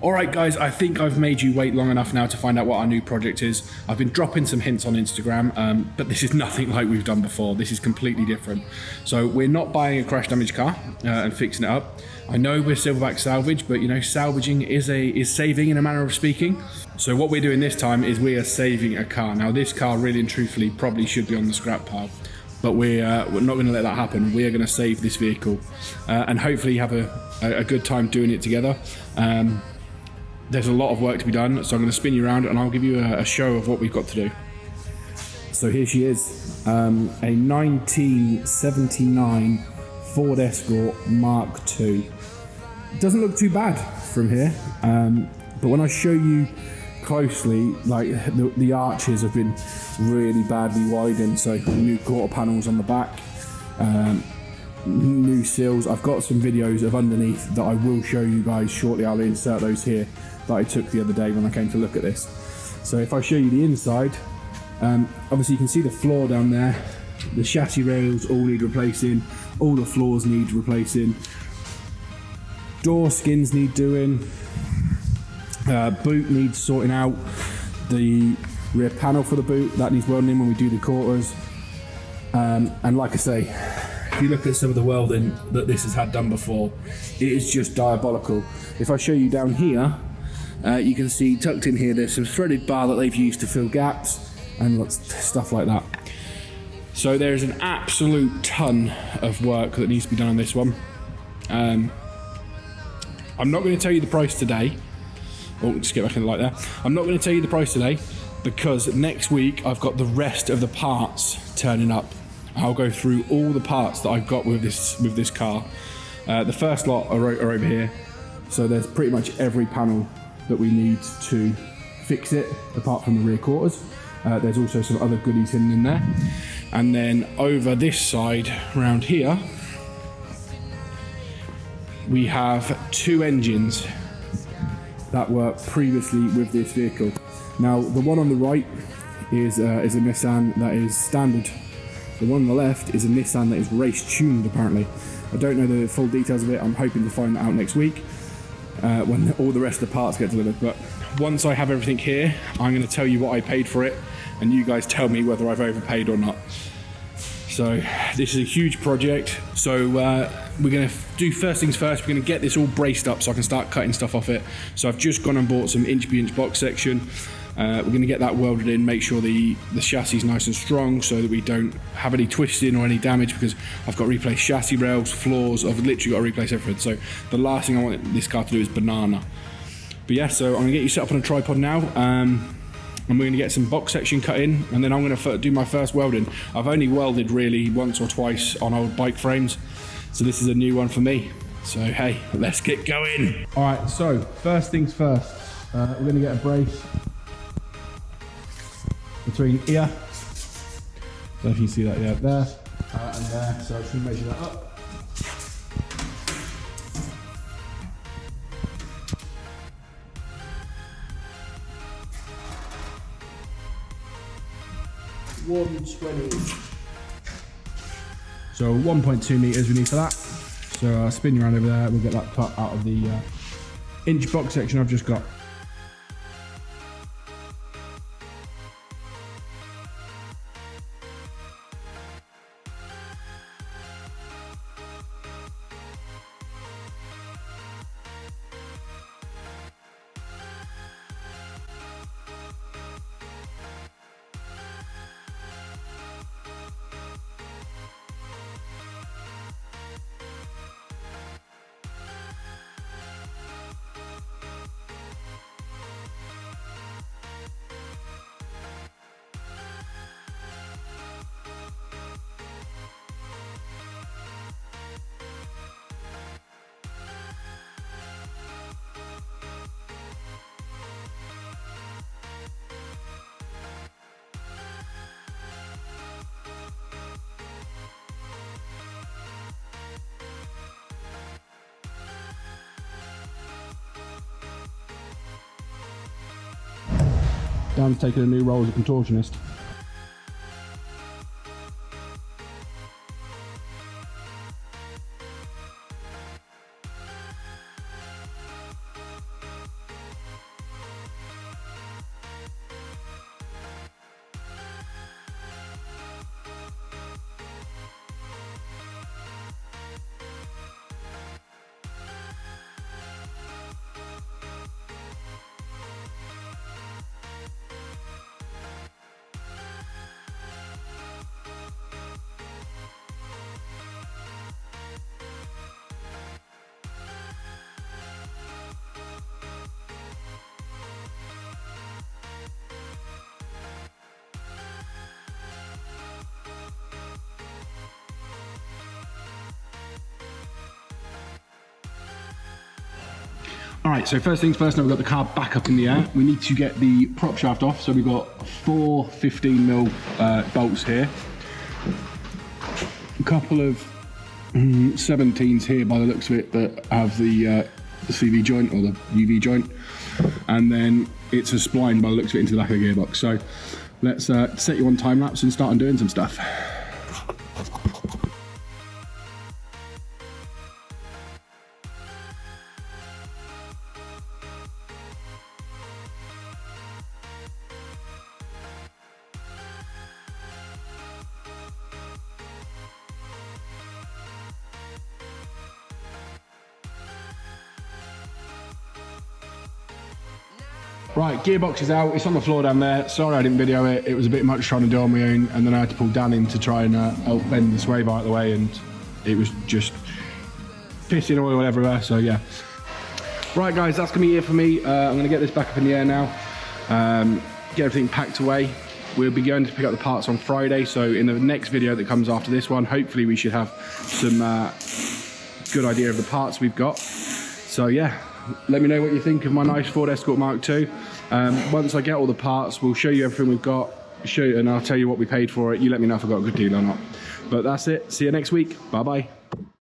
Alright guys, I think I've made you wait long enough now to find out what our new project is. I've been dropping some hints on Instagram, but this is nothing like we've done before. This is completely different. So we're not buying a crash damaged car and fixing it up. I know we're silverback salvage, but you know, salvaging is saving in a manner of speaking. So what we're doing this time is we are saving a car. Now this car really and truthfully probably should be on the scrap pile, but we're not going to let that happen. We are going to save this vehicle and hopefully have a good time doing it together. There's a lot of work to be done, so I'm going to spin you around and I'll give you a show of what we've got to do. So here she is, a 1979 Ford Escort Mark II. Doesn't look too bad from here, but when I show you closely, like the arches have been really badly widened, so new quarter panels on the back, new sills. I've got some videos of underneath that I will show you guys shortly. I'll insert those here that I took the other day when I came to look at this. So if I show you the inside, obviously you can see the floor down there. The chassis rails all need replacing, all the floors need replacing, door skins need doing, boot needs sorting out, the rear panel for the boot, that needs welding in when we do the quarters, and like I say, if you look at some of the welding that this has had done before, it is just diabolical. If I show you down here, you can see tucked in here there's some threaded bar that they've used to fill gaps and lots of stuff like that. So there's an absolute ton of work that needs to be done on this one. I'm not going to tell you the price today. Oh, just get back in the light there. I'm not going to tell you the price today because next week I've got the rest of the parts turning up. I'll go through all the parts that I've got with this car. The first lot are over here. So there's pretty much every panel that we need to fix it, apart from the rear quarters. There's also some other goodies hidden in there. And then over this side, around here, we have two engines that were previously with this vehicle. Now, the one on the right is a Nissan that is standard. The one on the left is a Nissan that is race tuned, apparently. I don't know the full details of it. I'm hoping to find that out next week when all the rest of the parts get delivered. But once I have everything here, I'm going to tell you what I paid for it, and you guys tell me whether I've overpaid or not. So this is a huge project. So we're going to do first things first. We're going to get this all braced up so I can start cutting stuff off it. So I've just gone and bought some inch by inch box section. We're going to get that welded in, make sure the chassis is nice and strong so that we don't have any twisting or any damage, because I've got to replace chassis rails, floors. I've literally got to replace everything. So the last thing I want this car to do is banana. But yeah, so I'm going to get you set up on a tripod now. And we're going to get some box section cut in, and then I'm going to do my first welding. I've only welded really once or twice on old bike frames, so this is a new one for me. So hey, let's get going. All right, so first things first, we're going to get a brace between here. So if you see that, yeah, there and there. So I'm just going to measure that up. So 1.2 meters we need for that. So I'll spin you around over there. We'll get that cut out of the inch box section I've just got. Dan's taking a new role as a contortionist. All right, so first things first, now we've got the car back up in the air. We need to get the prop shaft off. So we've got 4 15mm bolts here. A couple of 17s here by the looks of it that have the CV joint or the UV joint. And then it's a spline by the looks of it into the back of the gearbox. So let's set you on time lapse and start on doing some stuff. Right, gearbox is out, it's on the floor down there. Sorry I didn't video it, it was a bit much trying to do on my own, and then I had to pull Dan in to try and help bend the sway bar out of the way, and it was just pissing oil everywhere, so yeah. Right guys, that's gonna be it for me. I'm gonna get this back up in the air now, get everything packed away. We'll be going to pick up the parts on Friday, so in the next video that comes after this one, hopefully we should have some good idea of the parts we've got. So yeah. Let me know what you think of my nice Ford Escort Mark II. Once I get all the parts, we'll show you everything we've got, and I'll tell you what we paid for it. You let me know if I got a good deal or not. But that's it. See you next week. Bye-bye.